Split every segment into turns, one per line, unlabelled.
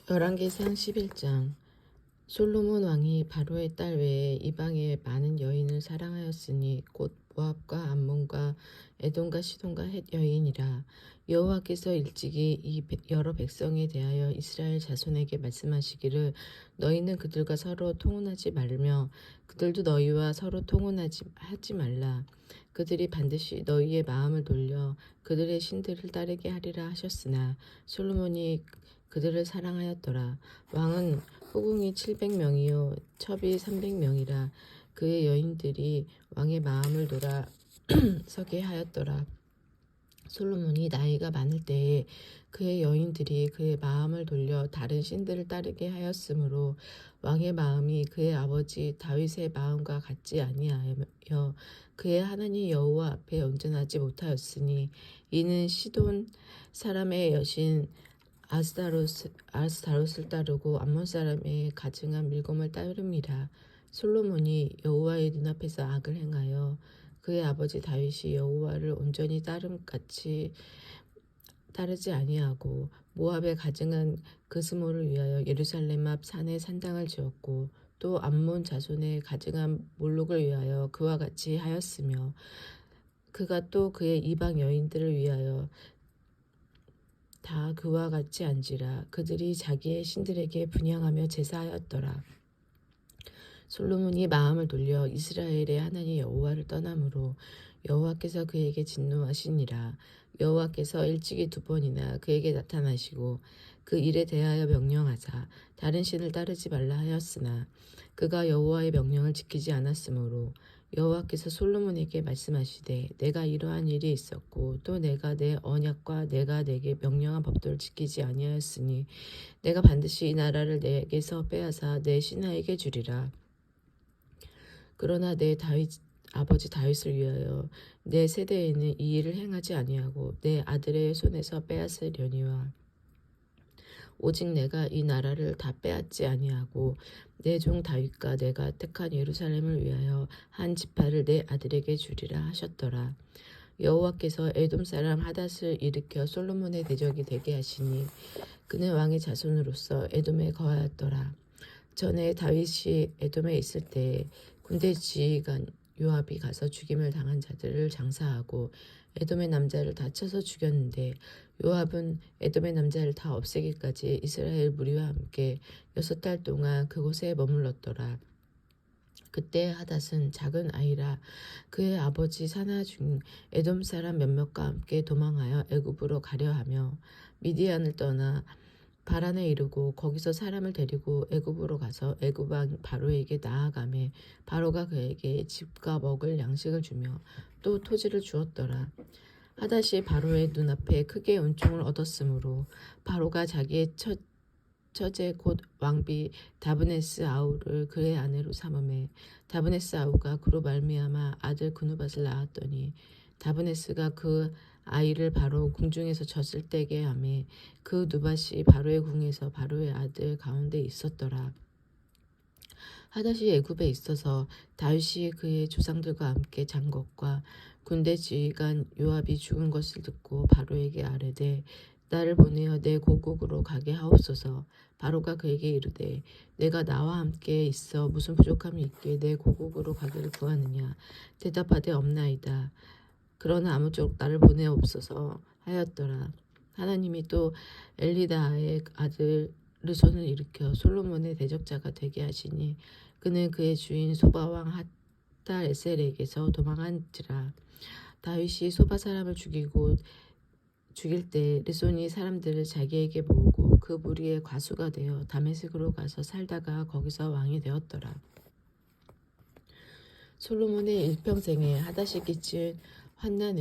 열왕기상 11장. 솔로몬 왕이 바로의 딸 외에 이방의 많은 여인을 사랑하였으니 곧 모압과 암몬과 에돔과 시돈과 헷 여인이라. 여호와께서 일찍이 이 여러 백성에 대하여 이스라엘 자손에게 말씀하시기를 너희는 그들과 서로 통혼하지 말며 그들도 너희와 서로 통혼하지 말라. 그들이 반드시 너희의 마음을 돌려 그들의 신들을 따르게 하리라 하셨으나 솔로몬이 그들을 사랑하였더라. 왕은 후궁이 700명이요 첩이 300명이라. 그의 여인들이 왕의 마음을 돌아서게 하였더라. 솔로몬이 나이가 많을 때에 그의 여인들이 그의 마음을 돌려 다른 신들을 따르게 하였으므로 왕의 마음이 그의 아버지 다윗의 마음과 같지 아니하여 그의 하나님 여호와 앞에 온전하지 못하였으니 이는 시돈 사람의 여신 아스타롯을 따르고 암몬 사람의 가증한 밀검을 따름이라. 솔로몬이 여호와의 눈앞에서 악을 행하여 그의 아버지 다윗이 여호와를 온전히 따름같이 따르지 아니하고 모압의 가증한 그스모를 위하여 예루살렘 앞 산에 산당을 지었고 또 암몬 자손의 가증한 몰록을 위하여 그와 같이 하였으며 그가 또 그의 이방 여인들을 위하여 다 그와 같이 한지라. 그들이 자기의 신들에게 분향하며 제사하였더라. 솔로몬이 마음을 돌려 이스라엘의 하나님 여호와를 떠나므로 여호와께서 그에게 진노하시니라. 여호와께서 일찍이 2번이나 그에게 나타나시고 그 일에 대하여 명령하사 다른 신을 따르지 말라 하였으나 그가 여호와의 명령을 지키지 않았으므로 여호와께서 솔로몬에게 말씀하시되 내가 이러한 일이 있었고 또 내가 내 언약과 내가 내게 명령한 법도를 지키지 아니하였으니 내가 반드시 이 나라를 내게서 빼앗아 내 신하에게 주리라. 그러나 내 아버지 다윗을 위하여 내 세대에는 이 일을 행하지 아니하고 내 아들의 손에서 빼앗으려니와 오직 내가 이 나라를 다 빼앗지 아니하고 내 종 다윗과 내가 택한 예루살렘을 위하여 한 지파를 내 아들에게 주리라 하셨더라. 여호와께서 에돔 사람 하닷을 일으켜 솔로몬의 대적이 되게 하시니 그는 왕의 자손으로서 에돔에 거하였더라. 전에 다윗이 에돔에 있을 때에 군대 지휘관 요압이 가서 죽임을 당한 자들을 장사하고 에돔의 남자를 다 쳐서 죽였는데 요압은 에돔의 남자를 다 없애기까지 이스라엘 무리와 함께 6달 동안 그곳에 머물렀더라. 그때 하닷은 작은 아이라 그의 아버지 사나 중 에돔 사람 몇몇과 함께 도망하여 애굽으로 가려 하며 미디안을 떠나 바란에 이르고 거기서 사람을 데리고 애굽으로 가서 애굽 왕 바로에게 나아가매 바로가 그에게 집과 먹을 양식을 주며 또 토지를 주었더라. 하닷이 바로의 눈앞에 크게 은총을 얻었으므로 바로가 자기의 처제 곧 왕비 다브네스 아우를 그의 아내로 삼음에 다브네스 아우가 그로 말미암아 아들 그누밧을 낳았더니 다브네스가 그 아이를 바로 궁중에서 젖을 떼게 하매 그 누밧이 바로의 궁에서 바로의 아들 가운데 있었더라. 하닷이 애굽에 있어서 다윗이 그의 조상들과 함께 잔 것과 군대 지휘관 요압이 죽은 것을 듣고 바로에게 아뢰되 나를 보내어 내 고국으로 가게 하옵소서. 바로가 그에게 이르되 내가 나와 함께 있어 무슨 부족함이 있기에 내 고국으로 가기를 구하느냐. 대답하되 없나이다. 그러나 아무쪼록 나를 보내옵소서 하였더라. 하나님이 또 엘리다의 아들 르손을 일으켜 솔로몬의 대적자가 되게 하시니 그는 그의 주인 소바왕 핫달에셀에게서 도망한지라. 다윗이 소바 사람을 죽일 때 르손이 사람들을 자기에게 모으고 그 무리의 과수가 되어 다메섹으로 가서 살다가 거기서 왕이 되었더라. 솔로몬의 일평생에 하닷이 끼친 환난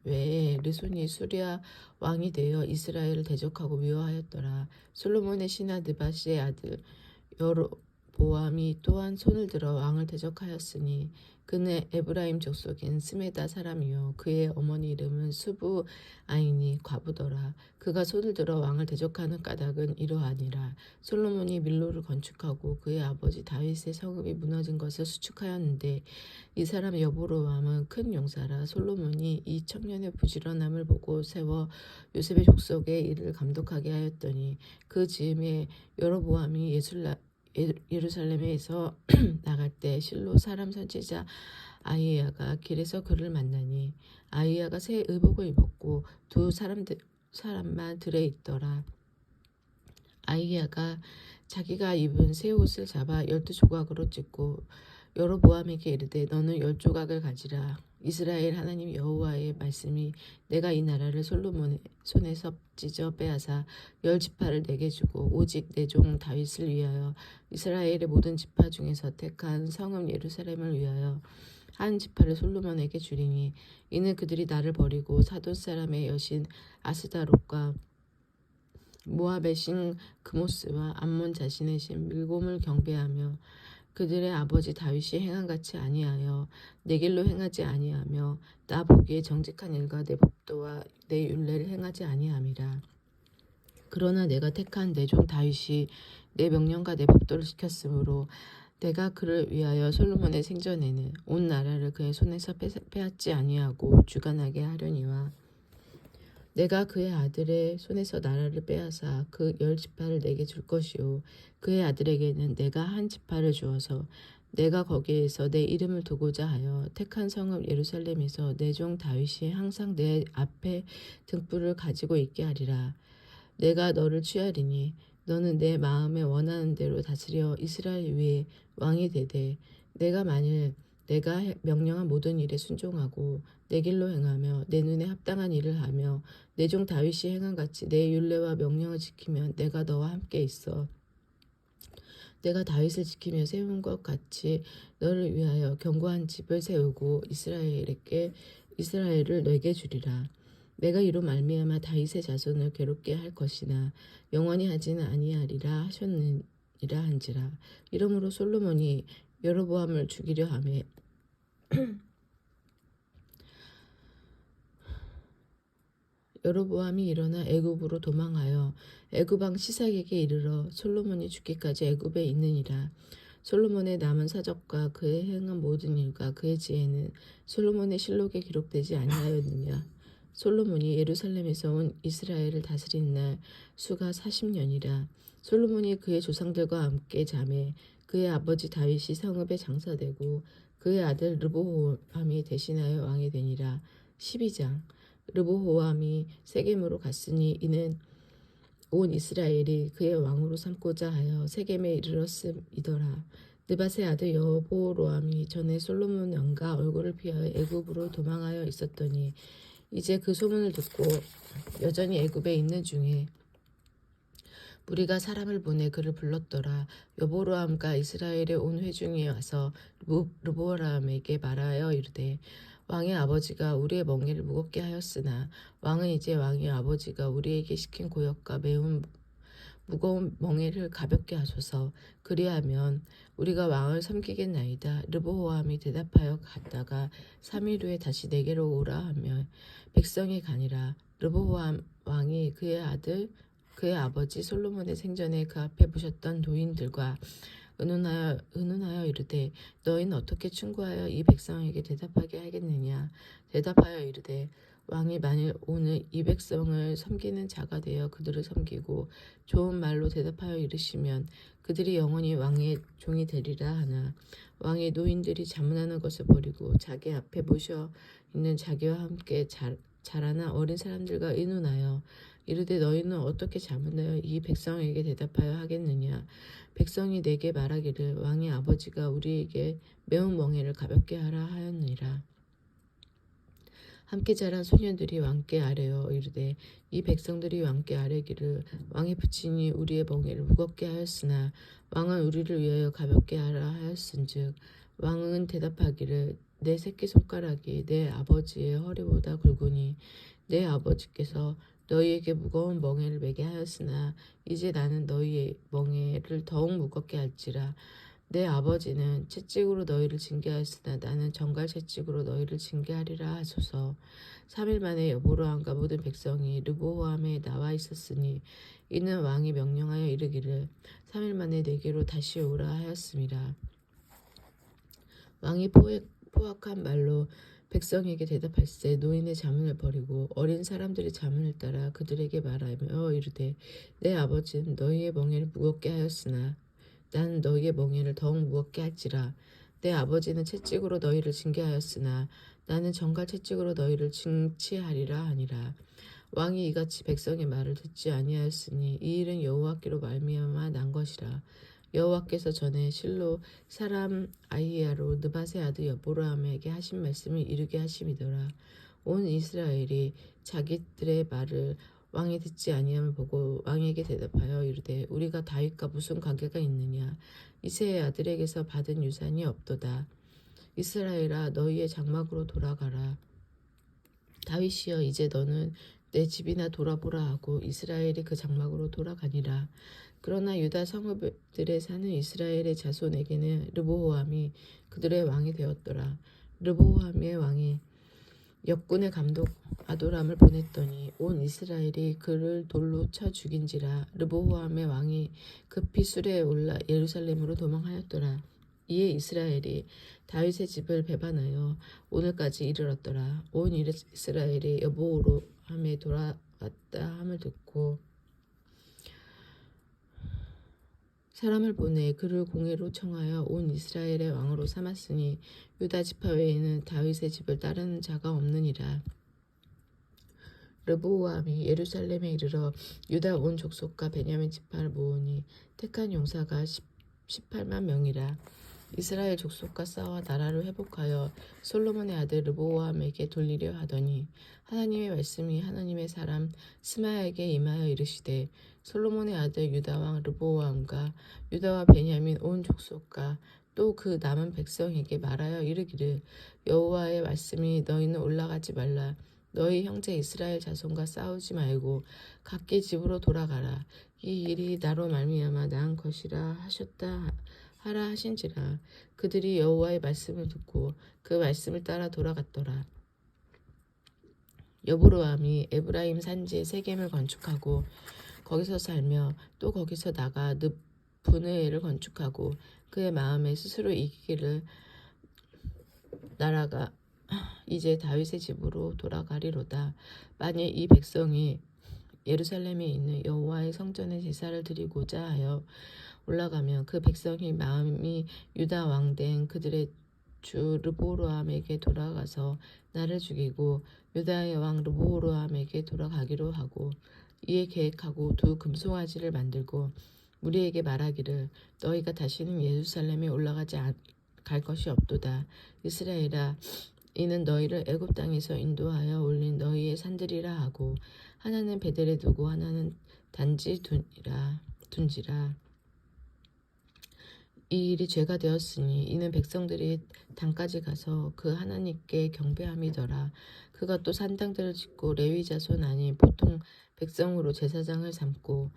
외에 르손이 수리아 왕이 되어 이스라엘을 대적하고 미워하였더라. 솔로몬의 신하 느밧의 아들 여로보암이 또한 손을 들어 왕을 대적하였으니 그는 에브라임 족속인 스메다 사람이요 그의 어머니 이름은 수부 아이니 과부더라. 그가 손을 들어 왕을 대적하는 까닭은 이러하니라. 솔로몬이 밀로를 건축하고 그의 아버지 다윗의 성읍이 무너진 것을 수축하였는데 이 사람 여보로암은 큰 용사라. 솔로몬이 이 청년의 부지런함을 보고 세워 요셉의 족속의 일을 감독하게 하였더니 그 즈음에 여로보암이 예루살렘에서 나갈 때 실로 사람 선지자 아히야가 길에서 그를 만나니 아히야가 새 의복을 입었고 두 사람만 들에 있더라. 아히야가 자기가 입은 새 옷을 잡아 12조각으로 찢고 여로보암에게 이르되 너는 10조각을 가지라. 이스라엘 하나님 여호와의 말씀이 내가 이 나라를 솔로몬의 손에서 찢어 빼앗아 10지파를 내게 주고 오직 내 종 다윗을 위하여 이스라엘의 모든 지파 중에서 택한 성읍 예루살렘을 위하여 한 지파를 솔로몬에게 주리니 이는 그들이 나를 버리고 사돈 사람의 여신 아스다롯과 모압의 신 그모스와 암몬 자신의 신 밀곰을 경배하며 그들의 아버지 다윗이 행한같이 아니하여 내 길로 행하지 아니하며 나 보기에 정직한 일과 내 법도와 내 율례를 행하지 아니함이라. 그러나 내가 택한 내 종 다윗이 내 명령과 내 법도를 지켰으므로 내가 그를 위하여 솔로몬의 생전에는 온 나라를 그의 손에서 빼앗지 아니하고 주관하게 하려니와 내가 그의 아들의 손에서 나라를 빼앗아 그 10지파를 내게 줄 것이요 그의 아들에게는 내가 한 지파를 주어서 내가 거기에서 내 이름을 두고자 하여 택한 성읍 예루살렘에서 내 종 다윗이 항상 내 앞에 등불을 가지고 있게 하리라. 내가 너를 취하리니 너는 내 마음에 원하는 대로 다스려 이스라엘 위에 왕이 되되 내가 만일 내가 명령한 모든 일에 순종하고 내 길로 행하며 내 눈에 합당한 일을 하며 내 종 다윗이 행한같이 내 율례와 명령을 지키면 내가 너와 함께 있어 내가 다윗을 지키며 세운 것 같이 너를 위하여 견고한 집을 세우고 이스라엘을 내게 주리라. 내가 이로 말미암아 다윗의 자손을 괴롭게 할 것이나 영원히 하지는 아니하리라 하셨느니라 한지라. 이러므로 솔로몬이 여로보암을 죽이려 하매 여로보암이 일어나 애굽으로 도망하여 애굽 왕 시삭에게 이르러 솔로몬이 죽기까지 애굽에 있느니라. 솔로몬의 남은 사적과 그의 행한 모든 일과 그의 지혜는 솔로몬의 실록에 기록되지 아니하였느냐. 솔로몬이 예루살렘에서 온 이스라엘을 다스린 날 수가 40년이라. 솔로몬이 그의 조상들과 함께 잠에 그의 아버지 다윗이 성읍에 장사되고 그의 아들 르보보암이 대신하여 왕이 되니라. 12장 르보보암이 세겜으로 갔으니 이는 온 이스라엘이 그의 왕으로 삼고자 하여 세겜에 이르렀음이더라. 느밧의 아들 여보로암이 전에 솔로몬 왕과 얼굴을 피하여 애굽으로 도망하여 있었더니 이제 그 소문을 듣고 여전히 애굽에 있는 중에 무리가 사람을 보내 그를 불렀더라. 여보로암과 이스라엘의 온 회중이 와서 르보람에게 말하여 이르되 왕의 아버지가 우리의 멍에를 무겁게 하였으나 왕은 이제 왕의 아버지가 우리에게 시킨 고역과 매운 무거운 멍에를 가볍게 하소서. 그리하면 우리가 왕을 섬기겠나이다. 르보보암이 대답하여 갔다가 3일 후에 다시 내게로 오라 하며 백성이 가니라. 르보보암 왕이 그의 아버지 솔로몬의 생전에 그 앞에 모셨던 도인들과 의논하여 이르되 너희는 어떻게 충고하여 이 백성에게 대답하게 하겠느냐. 대답하여 이르되 왕이 만일 오늘 이 백성을 섬기는 자가 되어 그들을 섬기고 좋은 말로 대답하여 이르시면 그들이 영원히 왕의 종이 되리라 하나 왕의 노인들이 자문하는 것을 버리고 자기 앞에 모셔 있는 자기와 함께 자라난 어린 사람들과 의논하여 이르되 너희는 어떻게 자문하여 이 백성에게 대답하여 하겠느냐. 백성이 내게 말하기를 왕의 아버지가 우리에게 매운 멍에를 가볍게 하라 하였느니라. 함께 자란 소년들이 왕께 아뢰어 이르되 이 백성들이 왕께 아뢰기를 왕의 부친이 우리의 멍에를 무겁게 하였으나 왕은 우리를 위하여 가볍게 하라 하였은즉 왕은 대답하기를 내 새끼손가락이 내 아버지의 허리보다 굵으니 내 아버지께서 너희에게 무거운 멍에를 매게 하였으나 이제 나는 너희의 멍에를 더욱 무겁게 할지라. 내 아버지는 채찍으로 너희를 징계하였으나 나는 정갈 채찍으로 너희를 징계하리라 하소서. 3일 만에 여보로함과 모든 백성이 르보호암에 나와 있었으니 이는 왕이 명령하여 이르기를 3일 만에 내게로 다시 오라 하였음이라. 왕이 포악한 말로 백성에게 대답할세 노인의 자문을 버리고 어린 사람들의 자문을 따라 그들에게 말하며 이르되 내 아버지는 너희의 멍에를 무겁게 하였으나 나는 너희의 멍에를 더욱 무겁게 할지라. 내 아버지는 채찍으로 너희를 징계하였으나 나는 정갈 채찍으로 너희를 징치하리라 하니라. 왕이 이같이 백성의 말을 듣지 아니하였으니 이 일은 여호와께로 말미암아 난 것이라. 여호와께서 전에 실로 사람 아히야로 느밧의 아들 여보로함에게 하신 말씀을 이루게 하심이더라. 온 이스라엘이 자기들의 말을 왕이 듣지 아니함을 보고 왕에게 대답하여 이르되 우리가 다윗과 무슨 관계가 있느냐. 이새의 아들에게서 받은 유산이 없도다. 이스라엘아 너희의 장막으로 돌아가라. 다윗이여 이제 너는 내 집이나 돌아보라 하고 이스라엘이 그 장막으로 돌아가니라. 그러나 유다 성읍들에 사는 이스라엘의 자손에게는 르보호암이 그들의 왕이 되었더라. 르보호암의 왕이 역군의 감독 아도람을 보냈더니 온 이스라엘이 그를 돌로 쳐 죽인지라. 르보호암의 왕이 급히 수레에 올라 예루살렘으로 도망하였더라. 이에 이스라엘이 다윗의 집을 배반하여 오늘까지 이르렀더라. 온 이스라엘이 여보로함에 돌아왔다 함을 듣고 사람을 보내 그를 공회로 청하여 온 이스라엘의 왕으로 삼았으니 유다 지파 외에는 다윗의 집을 따르는 자가 없느니라. 르보암이 예루살렘에 이르러 유다 온 족속과 베냐민 지파를 모으니 택한 용사가 18만 명이라. 이스라엘 족속과 싸워 나라를 회복하여 솔로몬의 아들 르보암에게 돌리려 하더니 하나님의 말씀이 하나님의 사람 스마야에게 임하여 이르시되 솔로몬의 아들 유다 왕 르보암과 유다와 베냐민 온 족속과 또 그 남은 백성에게 말하여 이르기를 여호와의 말씀이 너희는 올라가지 말라. 너희 형제 이스라엘 자손과 싸우지 말고 각기 집으로 돌아가라. 이 일이 나로 말미암아 나은 것이라 하셨다 하라 하신지라. 그들이 여호와의 말씀을 듣고 그 말씀을 따라 돌아갔더라. 여보로암이 에브라임 산지에 세겜을 건축하고 거기서 살며 또 거기서 나가 늪브느엘을 건축하고 그의 마음에 스스로 이기기를 나라가 이제 다윗의 집으로 돌아가리로다. 만일 이 백성이 예루살렘에 있는 여호와의 성전에 제사를 드리고자 하여 올라가면 그 백성의 마음이 유다 왕된 그들의 주 르보로암에게 돌아가서 나를 죽이고 유다의 왕 르보로암에게 돌아가기로 하고 이에 계획하고 두 금송아지를 만들고 우리에게 말하기를 너희가 다시는 예루살렘에 올라가지 갈 것이 없도다. 이스라엘아 이는 너희를 애굽 땅에서 인도하여 올린 너희의 산들이라 하고 하나는 베델에 두고 하나는 단지 둔지라. 이 일이 죄가 되었으니 이는 백성들이 단까지 가서 그 하나님께 경배함이더라. 그가 또 산당들을 짓고 레위 자손 아닌 보통 백성으로 제사장을 삼고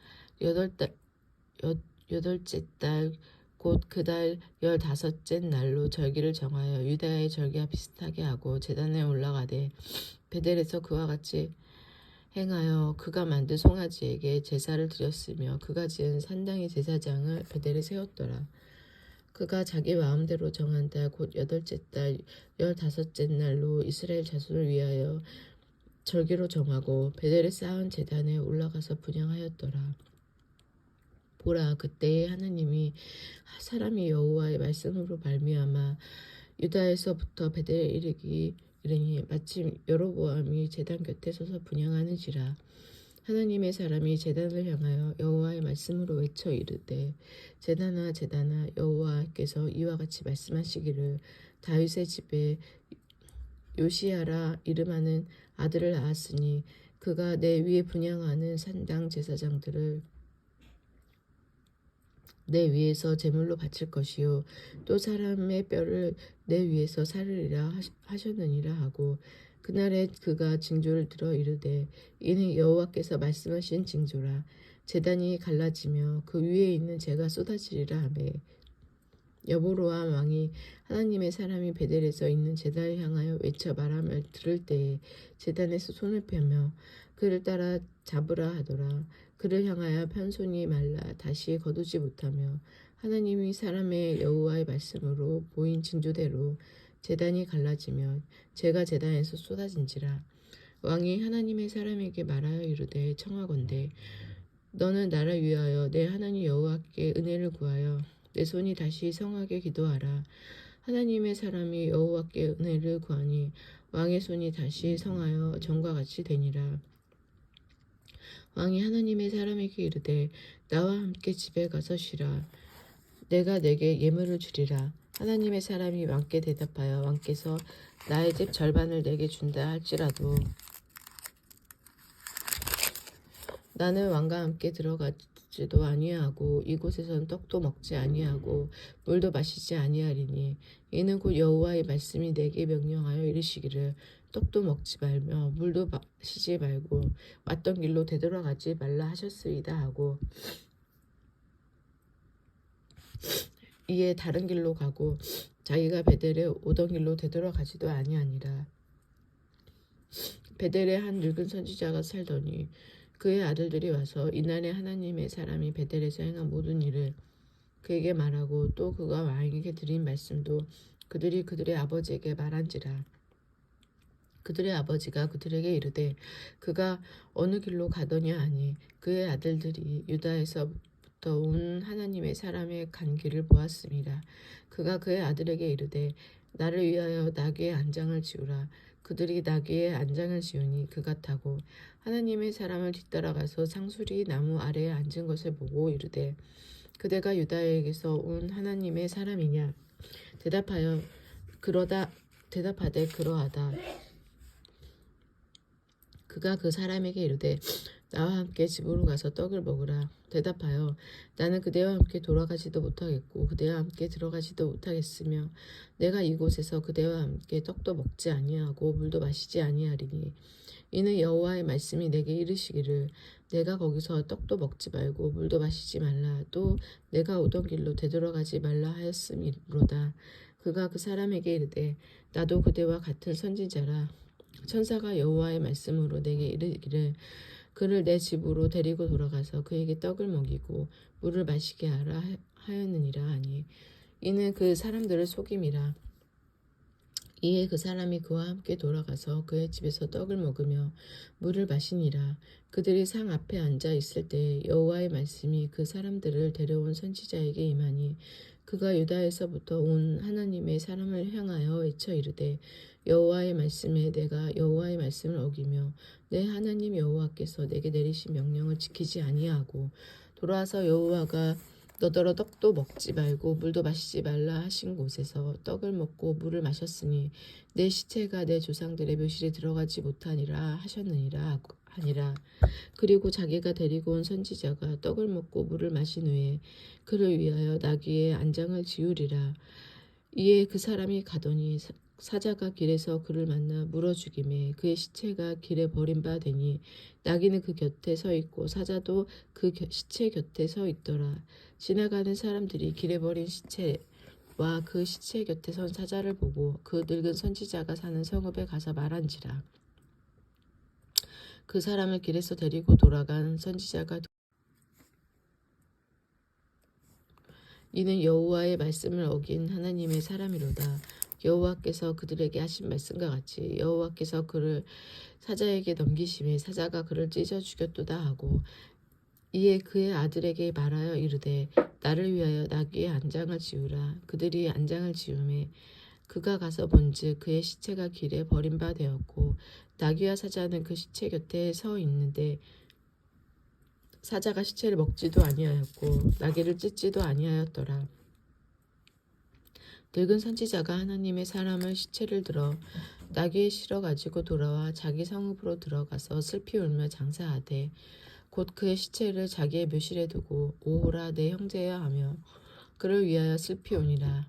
여덟째 달 곧 그 달 15째 날로 절기를 정하여 유다의 절기와 비슷하게 하고 제단에 올라가되 베델에서 그와 같이 행하여 그가 만든 송아지에게 제사를 드렸으며 그가 지은 산당의 제사장을 베델에 세웠더라. 그가 자기 마음대로 정한 달 곧 8째 달 15째 날로 이스라엘 자손을 위하여 절기로 정하고 베델에 쌓은 제단에 올라가서 분향하였더라. 보라 그때에 하나님이 사람이 여호와의 말씀으로 말미암아 유다에서부터 베델에 이르니 마침 여로보암이 제단 곁에 서서 분향하는지라. 하나님의 사람이 제단을 향하여 여호와의 말씀으로 외쳐 이르되 제단아 제단아 여호와께서 이와 같이 말씀하시기를 다윗의 집에 요시야라 이름하는 아들을 낳았으니 그가 내 위에 분향하는 산당 제사장들을 내 위에서 제물로 바칠 것이요 또 사람의 뼈를 내 위에서 사르리라 하셨느니라 하고 그날에 그가 징조를 들어 이르되 이는 여호와께서 말씀하신 징조라. 제단이 갈라지며 그 위에 있는 재가 쏟아지리라 하매 여보로암 왕이 하나님의 사람이 베델에서 있는 제단을 향하여 외쳐 말함을 들을 때에 제단에서 손을 펴며 그를 따라 잡으라 하더라. 그를 향하여 편손이 말라 다시 거두지 못하며 하나님이 사람의 여호와의 말씀으로 보인 징조대로 제단이 갈라지며 재가 제단에서 쏟아진지라. 왕이 하나님의 사람에게 말하여 이르되 청하건대 너는 나를 위하여 내 하나님 여호와께 은혜를 구하여 내 손이 다시 성하게 기도하라. 하나님의 사람이 여호와께 은혜를 구하니 왕의 손이 다시 성하여 전과 같이 되니라. 왕이 하나님의 사람에게 이르되 나와 함께 집에 가서 쉬라. 내가 내게 예물을 주리라. 하나님의 사람이 왕께 대답하여 왕께서 나의 집 절반을 내게 준다 할지라도 나는 왕과 함께 들어가지도 아니하고 이곳에선 떡도 먹지 아니하고 물도 마시지 아니하리니 이는 곧 여호와의 말씀이 내게 명령하여 이르시기를 떡도 먹지 말며 물도 마시지 말고 왔던 길로 되돌아가지 말라 하셨으이다 하고 이에 다른 길로 가고 자기가 베델에 오던 길로 되돌아가지도 아니하니라. 베델에 한 늙은 선지자가 살더니 그의 아들들이 와서 이날에 하나님의 사람이 베델에서 행한 모든 일을 그에게 말하고 또 그가 왕에게 드린 말씀도 그들이 그들의 아버지에게 말한지라. 그들의 아버지가 그들에게 이르되 그가 어느 길로 가더냐 하니 그의 아들들이 유다에서부터 온 하나님의 사람의 간 길을 보았습니다. 그가 그의 아들에게 이르되 나를 위하여 나귀의 안장을 지우라. 그들이 나귀의 안장을 지우니 그가 타고 하나님의 사람을 뒤따라가서 상수리 나무 아래에 앉은 것을 보고 이르되 그대가 유다에게서 온 하나님의 사람이냐? 대답하되 그러하다. 그가 그 사람에게 이르되 나와 함께 집으로 가서 떡을 먹으라. 대답하여 나는 그대와 함께 돌아가지도 못하겠고 그대와 함께 들어가지도 못하겠으며 내가 이곳에서 그대와 함께 떡도 먹지 아니하고 물도 마시지 아니하리니 이는 여호와의 말씀이 내게 이르시기를 내가 거기서 떡도 먹지 말고 물도 마시지 말라 또 내가 오던 길로 되돌아가지 말라 하였음이로다. 그가 그 사람에게 이르되 나도 그대와 같은 선지자라. 천사가 여호와의 말씀으로 내게 이르기를 그를 내 집으로 데리고 돌아가서 그에게 떡을 먹이고 물을 마시게 하라 하였느니라 하니 이는 그 사람들을 속임이라. 이에 그 사람이 그와 함께 돌아가서 그의 집에서 떡을 먹으며 물을 마시니라. 그들이 상 앞에 앉아 있을 때 여호와의 말씀이 그 사람들을 데려온 선지자에게 임하니 그가 유다에서부터 온 하나님의 사람을 향하여 외쳐 이르되 여호와의 말씀에 내가 여호와의 말씀을 어기며 내 하나님 여호와께서 내게 내리신 명령을 지키지 아니하고 돌아와서 여호와가 너더러 떡도 먹지 말고 물도 마시지 말라 하신 곳에서 떡을 먹고 물을 마셨으니 내 시체가 내 조상들의 묘실에 들어가지 못하니라 하셨느니라 하니라. 그리고 자기가 데리고 온 선지자가 떡을 먹고 물을 마신 후에 그를 위하여 나귀의 안장을 지우리라. 이에 그 사람이 가더니 사자가 길에서 그를 만나 물어 죽이매 그의 시체가 길에 버린 바 되니 나귀는 그 곁에 서 있고 사자도 그 시체 곁에 서 있더라. 지나가는 사람들이 길에 버린 시체와 그 시체 곁에 선 사자를 보고 그 늙은 선지자가 사는 성읍에 가서 말한지라. 그 사람을 길에서 데리고 돌아간 선지자가 이는 여호와의 말씀을 어긴 하나님의 사람이로다. 여호와께서 그들에게 하신 말씀과 같이 여호와께서 그를 사자에게 넘기심에 사자가 그를 찢어 죽였도다 하고 이에 그의 아들에게 말하여 이르되 나를 위하여 나귀의 안장을 지우라. 그들이 안장을 지우매 그가 가서 본즉 그의 시체가 길에 버린 바 되었고 나귀와 사자는 그 시체 곁에 서 있는데 사자가 시체를 먹지도 아니하였고 나귀를 찢지도 아니하였더라. 늙은 선지자가 하나님의 사람을 시체를 들어 나귀에 실어 가지고 돌아와 자기 성읍으로 들어가서 슬피 울며 장사하되 곧 그의 시체를 자기의 묘실에 두고 오호라 내 형제여 하며 그를 위하여 슬피 오니라.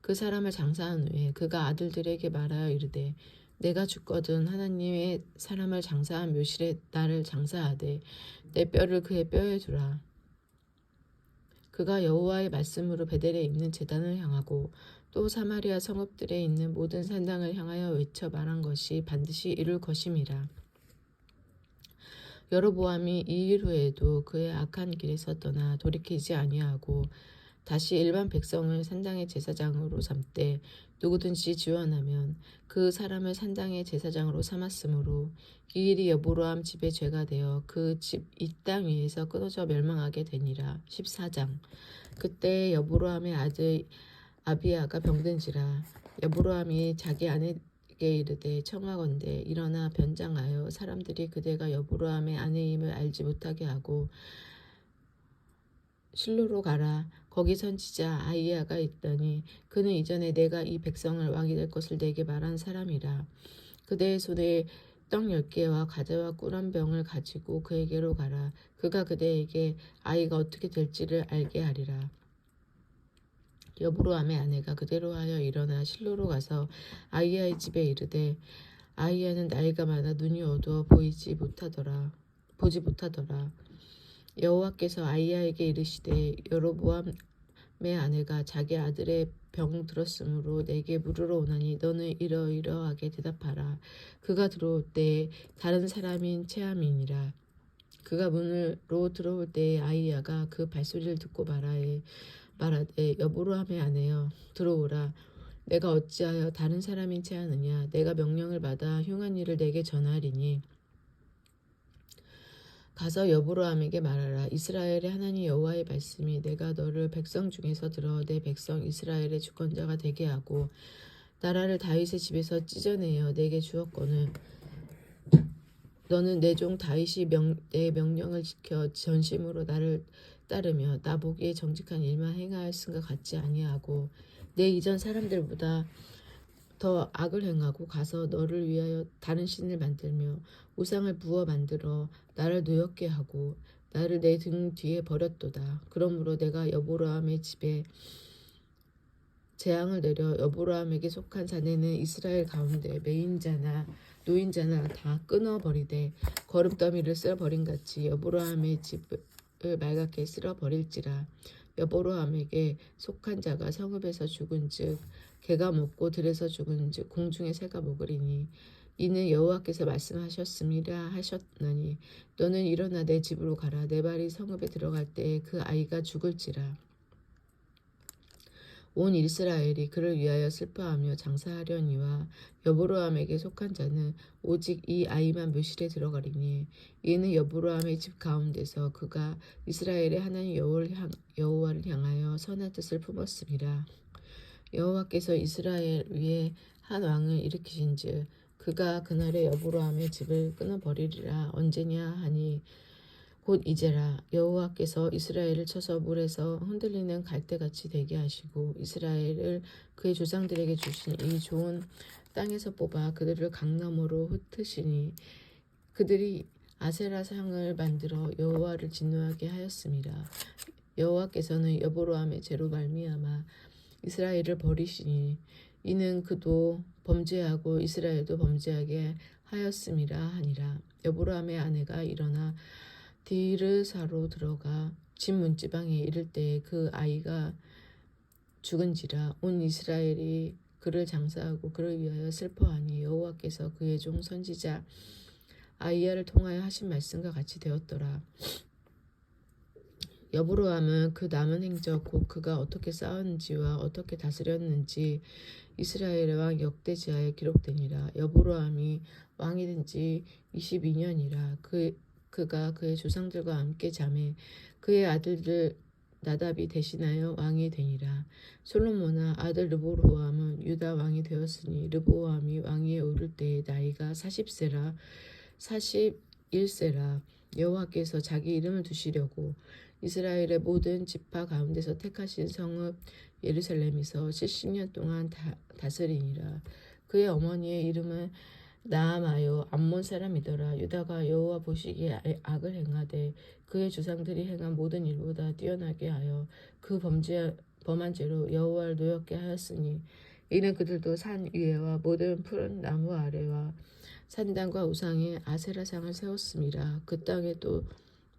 그 사람을 장사한 후에 그가 아들들에게 말하여 이르되 내가 죽거든 하나님의 사람을 장사한 묘실에 나를 장사하되 내 뼈를 그의 뼈에 두라. 그가 여호와의 말씀으로 베델에 있는 제단을 향하고 또 사마리아 성읍들에 있는 모든 산당을 향하여 외쳐 말한 것이 반드시 이룰 것임이라. 여로보암이 이 일 후에도 그의 악한 길에서 떠나 돌이키지 아니하고 다시 일반 백성을 산당의 제사장으로 삼되 누구든지 지원하면 그 사람을 산당의 제사장으로 삼았으므로 이 일이 여보로암 집의 죄가 되어 그 집 이 땅 위에서 끊어져 멸망하게 되니라. 14장. 그때 여보로암의 아들 아비야가 병든지라. 여보로암이 자기 아내에게 이르되 청하건대 일어나 변장하여 사람들이 그대가 여보로암의 아내임을 알지 못하게 하고 실로로 가라. 거기 선지자 아이야가 있더니 그는 이전에 내가 이 백성을 왕이 될 것을 내게 말한 사람이라. 그대의 손에 떡 10개와 과자와 꿀 한 병을 가지고 그에게로 가라. 그가 그대에게 아이가 어떻게 될지를 알게 하리라. 여보로암의 아내가 그대로 하여 일어나 실로로 가서 아이야의 집에 이르되 아이야는 나이가 많아 눈이 어두워 보지 못하더라. 여호와께서 아이야에게 이르시되 여로보암의 아내가 자기 아들의 병 들었으므로 내게 물으러 오나니 너는 이러이러하게 대답하라. 그가 들어올 때에 다른 사람인 체함이니라. 그가 문으로 들어올 때에 아이야가 그 발소리를 듣고 말하되 여보로암의 아내여 들어오라. 내가 어찌하여 다른 사람인 체하느냐. 내가 명령을 받아 흉한 일을 내게 전하리니 가서 여보로암에게 말하라. 이스라엘의 하나님 여호와의 말씀이 내가 너를 백성 중에서 들어 내 백성 이스라엘의 주권자가 되게 하고 나라를 다윗의 집에서 찢어내어 내게 주었거늘 너는 내 종 다윗이 내 명령을 지켜 전심으로 나를 따르며 나 보기에 정직한 일만 행하였음과 같지 아니하고 내 이전 사람들보다 더 악을 행하고 가서 너를 위하여 다른 신을 만들며 우상을 부어 만들어 나를 노엽게 하고 나를 내 등 뒤에 버렸도다. 그러므로 내가 여보로암의 집에 재앙을 내려 여보로암에게 속한 자네는 이스라엘 가운데 매인자나 노인자나 다 끊어버리되 거름더미를 쓸어버린같이 여보로암의 집을 말갛게 쓸어버릴지라. 여보로암에게 속한 자가 성읍에서 죽은즉 개가 먹고 들에서 죽은즉 공중의 새가 먹으리니 이는 여호와께서 말씀하셨음이라 하셨나니 너는 일어나 내 집으로 가라. 내 발이 성읍에 들어갈 때에 그 아이가 죽을지라. 온 이스라엘이 그를 위하여 슬퍼하며 장사하려니와 여보로암에게 속한 자는 오직 이 아이만 묘실에 들어가리니 이는 여보로암의 집 가운데서 그가 이스라엘의 하나님 여호와를 향하여 선한 뜻을 품었음이라. 여호와께서 이스라엘 위에 한 왕을 일으키신즉 그가 그날에 여보로암의 집을 끊어버리리라. 언제냐 하니 곧 이제라. 여호와께서 이스라엘을 쳐서 물에서 흔들리는 갈대같이 되게 하시고 이스라엘을 그의 조상들에게 주신 이 좋은 땅에서 뽑아 그들을 강너머로 흩으시니 그들이 아세라 상을 만들어 여호와를 진노하게 하였습니다. 여호와께서는 여보로암의 죄로 말미암아 이스라엘을 버리시니 이는 그도 범죄하고 이스라엘도 범죄하게 하였음이라 하니라. 여보로암의 아내가 일어나 디르사로 들어가 집 문지방에 이를 때에 그 아이가 죽은지라. 온 이스라엘이 그를 장사하고 그를 위하여 슬퍼하니 여호와께서 그의 종 선지자 아이야를 통하여 하신 말씀과 같이 되었더라. 여보로암은 그 남은 행적 곧 그가 어떻게 싸웠는지와 어떻게 다스렸는지 이스라엘의 왕 역대지하에 기록되니라. 여보로암이 왕이 된 지 22년이라. 그가 그의 조상들과 함께 잠에 그의 아들들 나답이 대신하여 왕이 되니라. 솔로몬의 아들 르보보암은 유다 왕이 되었으니 르보보암이 왕위에 오를 때의 나이가 41세라. 여호와께서 자기 이름을 두시려고 이스라엘의 모든 지파 가운데서 택하신 성읍 예루살렘에서 70년 동안 다스리니라. 그의 어머니의 이름은 나아마요 암몬 사람이더라. 유다가 여호와 보시기에 악을 행하되 그의 조상들이 행한 모든 일보다 뛰어나게 하여 그 범한 죄로 여호와를 노엽게 하였으니 이는 그들도 산 위에와 모든 푸른 나무 아래와 산당과 우상에 아세라상을 세웠음이라. 그 땅에 또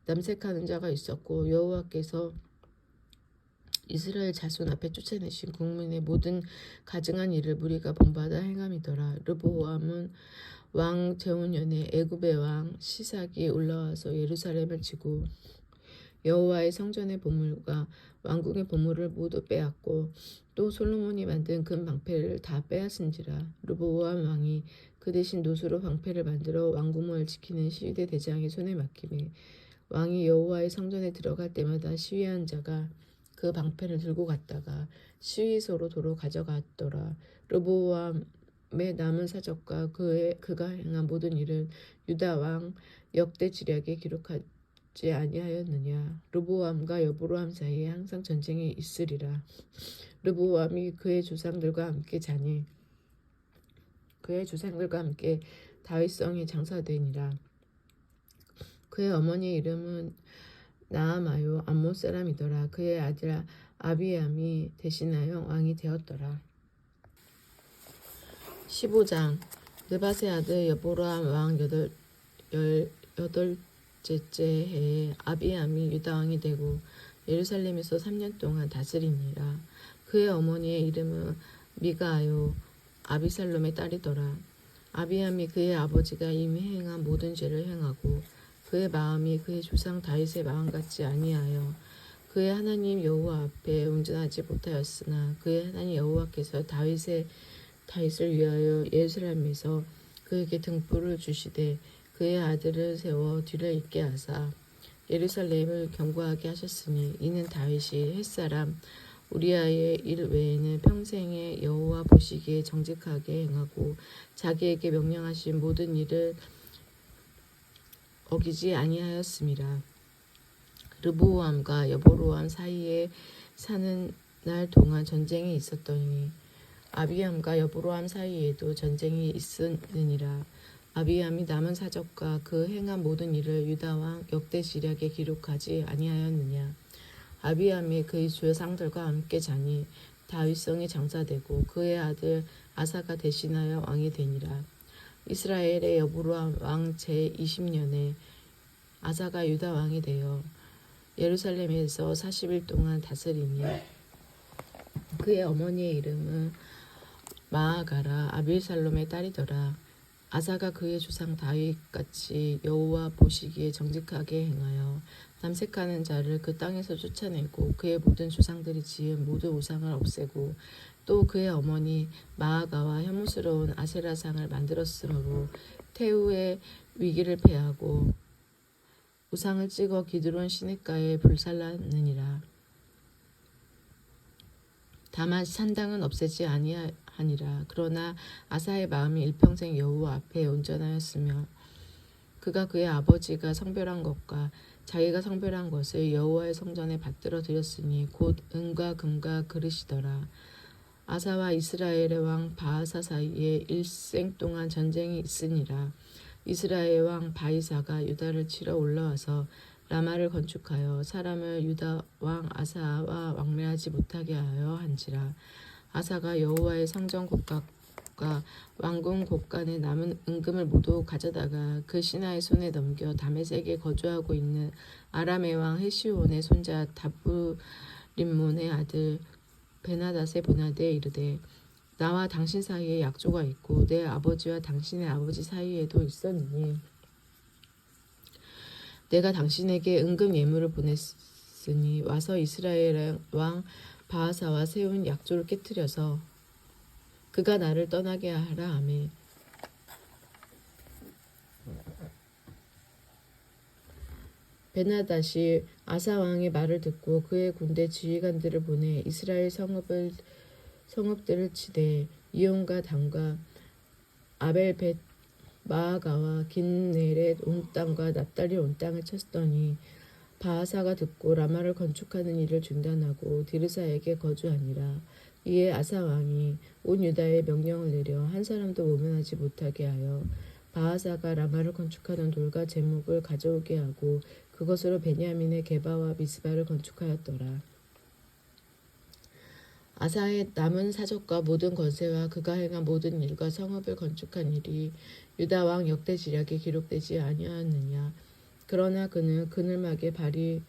남색하는 자가 있었고 여호와께서 이스라엘 자손 앞에 쫓아내신 국민의 모든 가증한 일을 무리가 본받아 행함이더라. 르보암은 왕 제후년에 애굽의 왕 시삭이 올라와서 예루살렘을 치고 여호와의 성전의 보물과 왕궁의 보물을 모두 빼앗고 또 솔로몬이 만든 금 방패를 다 빼앗은지라. 르보암 왕이 그 대신 노수로 방패를 만들어 왕궁을 지키는 시위대 대장의 손에 맡기매 왕이 여호와의 성전에 들어갈 때마다 시위한 자가 그 방패를 들고 갔다가 시위소로 도로 가져갔더라. 르보암의 남은 사적과 그가 행한 모든 일은 유다 왕 역대 지략에 기록하지 아니하였느냐. 르보암과 여보로암 사이에 항상 전쟁이 있으리라. 르보암이 그의 조상들과 함께 자니 그의 조상들과 함께 다윗성에 장사되니라. 그의 어머니의 이름은 나아마요 암몬 사람이더라. 그의 아들 아비암이 대신하여 왕이 되었더라. 15장. 느밧의 아들 여보로암 왕 여덟째째 해에 아비암이 유다 왕이 되고 예루살렘에서 3년 동안 다스리니라. 그의 어머니의 이름은 미가요 아비살롬의 딸이더라. 아비암이 그의 아버지가 이미 행한 모든 죄를 행하고 그의 마음이 그의 조상 다윗의 마음 같지 아니하여 그의 하나님 여호와 앞에 온전하지 못하였으나 그의 하나님 여호와께서 다윗을 위하여 예루살렘에서 그에게 등불을 주시되 그의 아들을 세워 뒤를 잇게 하사 예루살렘을 견고하게 하셨으니 이는 다윗이 햇사람 우리아의 일 외에는 평생에 여호와 보시기에 정직하게 행하고 자기에게 명령하신 모든 일을 어기지 아니하였음이라. 르보암과 여보로암 사이에 사는 날 동안 전쟁이 있었더니 아비암과 여보로암 사이에도 전쟁이 있으니라. 아비암이 남은 사적과 그 행한 모든 일을 유다 왕 역대 지략에 기록하지 아니하였느냐. 아비암이 그의 조상들과 함께 자니 다윗성에 장사되고 그의 아들 아사가 대신하여 왕이 되니라. 이스라엘의 여보로암 왕 제20년에 아사가 유다 왕이 되어 예루살렘에서 40일 동안 다스리니 그의 어머니의 이름은 마아가라 아빌살롬의 딸이더라. 아사가 그의 조상 다윗같이 여호와 보시기에 정직하게 행하여 남색하는 자를 그 땅에서 쫓아내고 그의 모든 조상들이 지은 모든 우상을 없애고 또 그의 어머니 마아가와 혐오스러운 아세라상을 만들었으므로 태우의 위기를 패하고 우상을 찍어 기드론 시냇가에 불살랐느니라. 다만 산당은 없애지 아니하니라. 그러나 아사의 마음이 일평생 여호와 앞에 온전하였으며 그가 그의 아버지가 성별한 것과 자기가 성별한 것을 여호와의 성전에 받들어 드렸으니 곧 은과 금과 그릇이더라. 아사와 이스라엘의 왕 바하사 사이에 일생 동안 전쟁이 있으니라. 이스라엘 왕 바이사가 유다를 치러 올라와서 라마를 건축하여 사람을 유다 왕 아사와 왕래하지 못하게 하여 한지라. 아사가 여호와의 성전 곡각과 왕궁 곡간에 남은 은금을 모두 가져다가 그 신하의 손에 넘겨 다메섹에 거주하고 있는 아람의 왕 헤시온의 손자 다브림몬의 아들 베나닷의 보나드에 이르되 나와 당신 사이에 약조가 있고 내 아버지와 당신의 아버지 사이에도 있었느니 내가 당신에게 은금 예물을 보냈으니 와서 이스라엘 왕 바하사와 세운 약조를 깨뜨려서 그가 나를 떠나게 하라 하매 베나닷이 아사 왕의 말을 듣고 그의 군대 지휘관들을 보내 이스라엘 성읍들을 치되 이온과 단과 아벨벳 마아가와 긴네렛 온 땅과 납달리 온 땅을 쳤더니 바하사가 듣고 라마를 건축하는 일을 중단하고 디르사에게 거주하니라. 이에 아사 왕이 온 유다에 명령을 내려 한 사람도 모면하지 못하게 하여 바하사가 라마를 건축하는 돌과 제목을 가져오게 하고 그것으로 베냐민의 게바와 미스바를 건축하였더라. 아사의 남은 사적과 모든 권세와 그가 행한 모든 일과 성읍을 건축한 일이 유다 왕 역대 지략에 기록되지 아니하였느냐. 그러나 그는 그늘막에 발이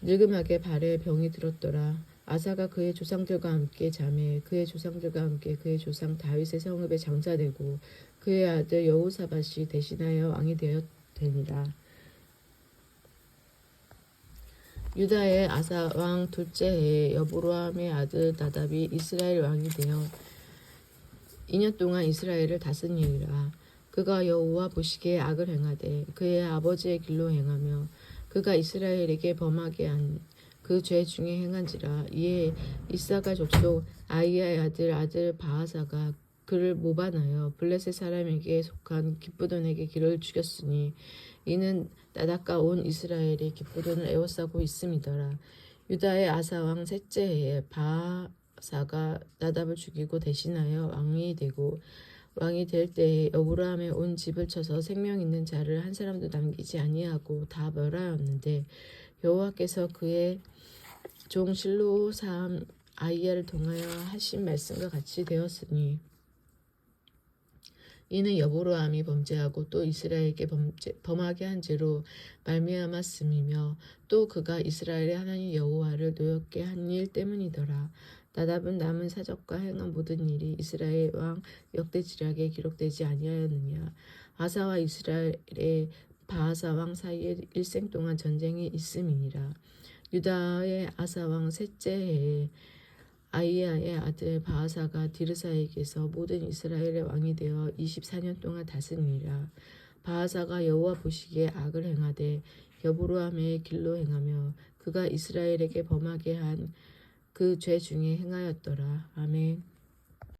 늙음하게 발에 병이 들었더라. 아사가 그의 조상들과 함께 잠에 그의 조상들과 함께 그의 조상 다윗의 성읍에 장사되고 그의 아들 여호사밧이 대신하여 왕이 되었더니라. 유다의 아사 왕 둘째 해에 여보로함의 아들 나답이 이스라엘 왕이 되어 2년 동안 이스라엘을 다스리니라. 그가 여호와 보시기에 악을 행하되 그의 아버지의 길로 행하며 그가 이스라엘에게 범하게 한 그 죄 중에 행한지라. 이에 이사가 족속 아이야의 아들 바하사가 그를 모반하여 블레셋 사람에게 속한 기쁘돈에게 길을 죽였으니 이는 나답과 온 이스라엘이 기쁘돈을 에워싸고 있음이더라. 유다의 아사 왕 셋째 해에 바하사가 나답을 죽이고 대신하여 왕이 되고 왕이 될 때에 여로보암의 온 집을 쳐서 생명 있는 자를 한 사람도 남기지 아니하고 다 멸하였는데 여호와께서 그의 종 실로 사람 아이야를 통하여 하신 말씀과 같이 되었으니 이는 여보로암이 범죄하고 또 이스라엘에게 범하게 한 죄로 말미암았음이며 또 그가 이스라엘의 하나님 여호와를 노엽게 한 일 때문이더라. 나답은 남은 사적과 행한 모든 일이 이스라엘 왕 역대지략에 기록되지 아니하였느냐. 아사와 이스라엘의 바하사 왕 사이에 일생 동안 전쟁이 있음이니라. 유다의 아사 왕 셋째 해에 아이야의 아들 바하사가 디르사에게서 모든 이스라엘의 왕이 되어 24년 동안 다스리니라. 바하사가 여호와 보시기에 악을 행하되 여보로암의 길로 행하며 그가 이스라엘에게 범하게 한 그 죄 중에 행하였더라. 아멘.